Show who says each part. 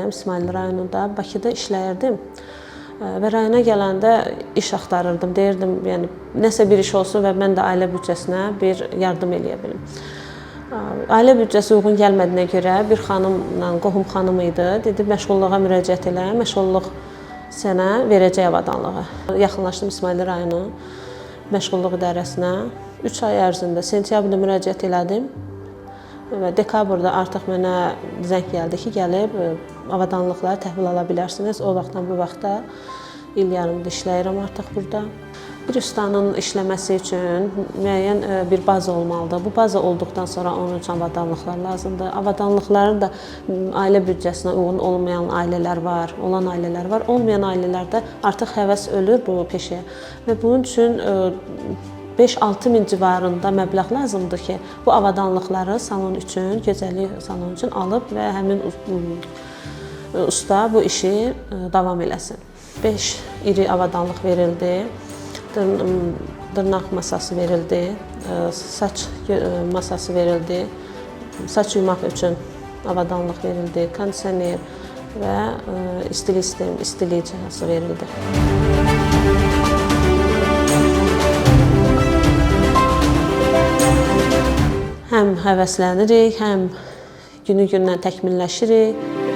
Speaker 1: yaşayıram, İsmayıl rayonunda. Bakıda işləyirdim və rayona gələndə iş axtarırdım. Deyirdim, yəni nəsə bir iş olsun və mən də ailə büdcəsinə bir yardım eləyə bilim. Ailə büdcəsi uyğun gəlmədiyinə görə bir xanımla, qohum xanım idi. Dedi, məşğulluğa müraciət elə, məşğulluq sənə verəcək avadanlığı. Yaxınlaşdım İsmayıl rayonu məşğulluq idarəsinə. 3 ay ərzində sentyabrda müraciət elədim və dekabrda artıq mənə zəng gəldi ki, gəlib avadanlıqları təhvil ala bilərsiniz. O vaxtdan bu vaxta il yarımdır işləyirəm artıq burada. Bir ustanın işləməsi üçün müəyyən bir baza olmalıdır. Bu baza olduqdan sonra onun üçün avadanlıqlar lazımdır. Avadanlıqların da ailə büdcəsinə uyğun olmayan ailələr var, olan ailələr var. Olmayan ailələrdə artıq həvəs ölür bu peşəyə və bunun üçün 5-6 min civarında məbləğ lazımdır ki, bu avadanlıqları salon üçün, gözəllik salonu üçün alıb və həmin usta bu işi davam eləsin. 5 iri avadanlıq verildi. Dırnaq masası verildi, saç masası verildi, saç yumaq üçün avadanlıq verildi, kondisioner və istilik cihazı verildi. Həm həvəslənirik, həm günü-gündən təkmilləşirik.